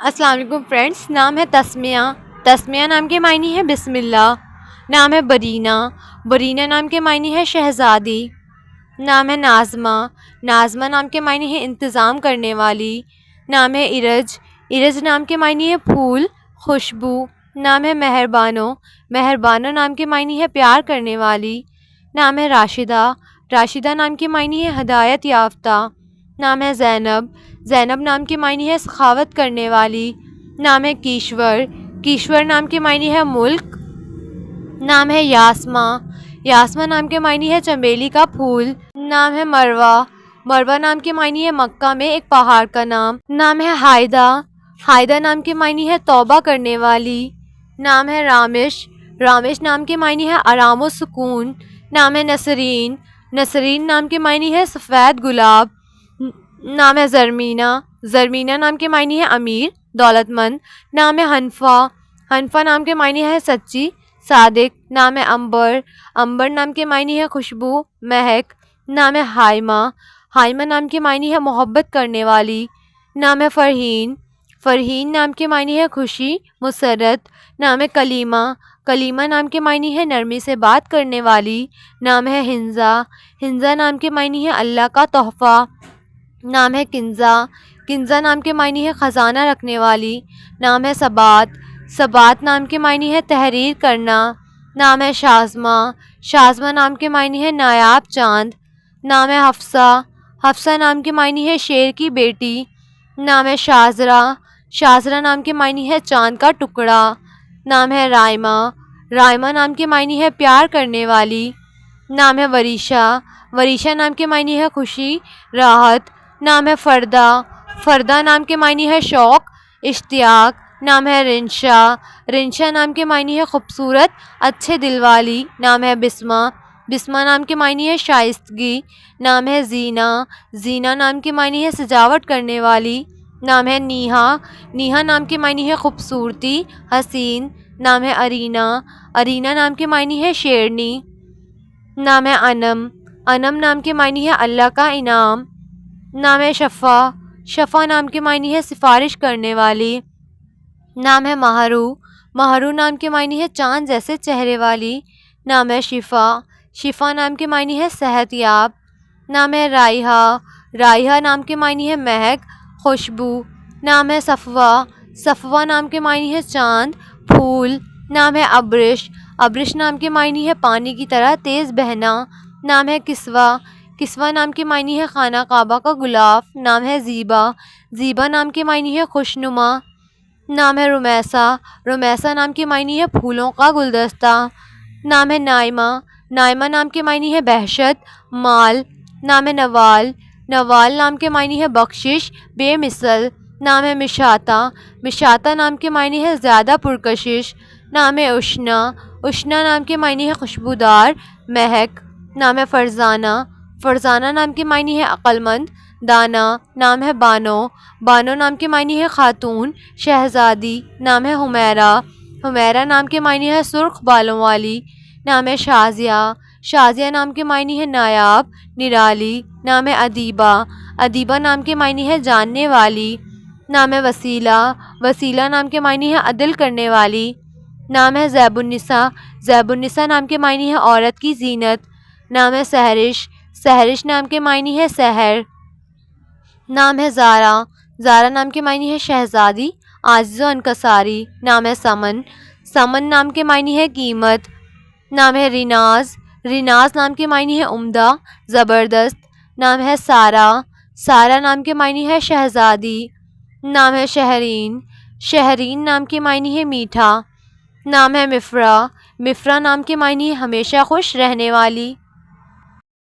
السلام علیکم فرینڈس، نام ہے تسمیہ۔ تسمیہ نام کے معنی ہے بسم اللہ۔ نام ہے برینہ۔ برینہ نام کے معنی ہے شہزادی۔ نام ہے ناظمہ۔ ناظمہ نام کے معنی ہے انتظام کرنے والی۔ نام ہے ارج۔ ارج نام کے معنی ہے پھول، خوشبو۔ نام ہے مہربانو۔ مہربانو نام کے معنی ہے پیار کرنے والی۔ نام ہے راشدہ۔ راشدہ نام کے معنی ہے ہدایت یافتہ۔ نام ہے زینب۔ زینب نام کے معنی ہے سخاوت کرنے والی۔ نام ہے کیشور۔ کیشور نام کے معنی ہے ملک۔ نام ہے یاسمہ۔ یاسمہ نام کے معنی ہے چنبیلی کا پھول۔ نام ہے مروہ۔ مروہ نام کے معنی ہے مکہ میں ایک پہاڑ کا نام۔ نام ہے ہائدہ۔ ہائدہ نام کے معنی ہے توبہ کرنے والی۔ نام ہے رامش۔ رامش نام کے معنی ہے آرام و سکون۔ نام ہے نسرین۔ نسرین نام کے معنی ہے سفید گلاب۔ نام ہے زرمینہ۔ زرمینہ نام کے معنی ہے امیر، دولت مند۔ نام ہے حنفا۔ حنفا نام کے معنی ہے سچی، صادق۔ نام ہے عنبر۔ عنبر نام کے معنی ہے خوشبو، مہک۔ نام ہے ہائمہ۔ ہائمہ نام کے معنی ہے محبت کرنے والی۔ نام ہے فرحین۔ فرحین نام کے معنی ہے خوشی، مسرت۔ نام ہے کلیمہ۔ کلیمہ نام کے معنی ہے نرمی سے بات کرنے والی۔ نام ہے حنزہ۔ حنزہ نام کے معنی ہے اللہ کا تحفہ۔ نام ہے کنزہ۔ کنزہ نام کے معنی ہے خزانہ رکھنے والی۔ نام ہے ثبات۔ ثبات نام کے معنی ہے تحریر کرنا۔ نام ہے شازمہ۔ شازمہ نام کے معنی ہے نایاب چاند۔ نام ہے حفصہ۔ حفصہ نام کے معنی ہے شیر کی بیٹی۔ نام ہے شازرہ۔ شازرہ نام کے معنی ہے چاند کا ٹکڑا۔ نام ہے رائمہ۔ رائمہ نام کے معنی ہے پیار کرنے والی۔ نام ہے وریشہ۔ وریشہ نام کے معنی ہے خوشی، راحت۔ نام ہے فردہ۔ فردہ نام کے معنی ہے شوق، اشتیاق۔ نام ہے رنشا۔ رنشا نام کے معنی ہے خوبصورت، اچھے دل والی۔ نام ہے بسمہ۔ بسمہ نام کے معنی ہے شائستگی۔ نام ہے زینہ۔ زینہ نام کے معنی ہے سجاوٹ کرنے والی۔ نام ہے نیہا۔ نیہا نام کے معنی ہے خوبصورتی، حسین۔ نام ہے ارینا۔ ارینا نام کے معنی ہے شیرنی۔ نام ہے انم۔ انم نام کے معنی ہے اللہ کا انعام۔ نام ہے شفا۔ شفا نام کے معنی ہے سفارش کرنے والی۔ نام ہے مہرو۔ مہرو نام کے معنی ہے چاند جیسے چہرے والی۔ نام ہے شفا۔ شفا نام کے معنی ہے صحت یاب۔ نام ہے رائحہ۔ رائحہ نام کے معنی ہے مہک، خوشبو۔ نام ہے صفوہ۔ صفوہ نام کے معنی ہے چاند، پھول۔ نام ہے ابرش۔ ابرش نام کے معنی ہے پانی کی طرح تیز بہنا۔ نام ہے کسوہ۔ کسوہ نام کے معنی ہے خانہ کعبہ کا غلاف۔ نام ہے زیبا۔ زیبا نام کے معنی ہے خوشنما۔ نام ہے رمیسہ۔ رمیسہ نام کے معنی ہے پھولوں کا گلدستہ۔ نام ہے نائمہ۔ نائمہ نام کے معنی ہے بہشت، مال۔ نام ہے نوال۔ نوال نام کے معنی ہے بخشش، بے مثل۔ نام ہے مشاطہ۔ مشاطہ نام کے معنی ہے زیادہ پرکشش۔ نام ہے اشنا۔ اشنا نام کے معنی ہے خوشبودار، مہک۔ نام ہے فرزانہ۔ فرزانہ نام کے معنی ہے عقل مند، دانا۔ نام ہے بانو۔ بانو نام کے معنی ہے خاتون، شہزادی۔ نام ہے حمیرہ۔ حمیرہ نام کے معنی ہے سرخ بالوں والی۔ نام ہے شازیہ۔ شازیہ نام کے معنی ہے نایاب، نرالی۔ نام ہے ادیبہ۔ ادیبہ نام کے معنی ہے جاننے والی۔ نام ہے وسیلہ۔ وسیلہ نام کے معنی ہے عدل کرنے والی۔ نام ہے زیب النساء۔ زیب النساء نام کے معنی ہے عورت کی زینت۔ نام ہے سحرش۔ سحرش نام کے معنی ہے سحر۔ نام ہے زارا۔ زارا نام کے معنی ہے شہزادی، عاجز و انکساری۔ نام ہے سمن۔ سمن نام کے معنی ہے قیمت۔ نام ہے ریناز۔ ریناز نام کے معنی ہے عمدہ، زبردست۔ نام ہے سارا۔ سارا نام کے معنی ہے شہزادی۔ نام ہے شہرین۔ شہرین نام کے معنی ہے میٹھا۔ نام ہے مفرا۔ مفرا نام کے معنی ہے ہمیشہ خوش رہنے والی۔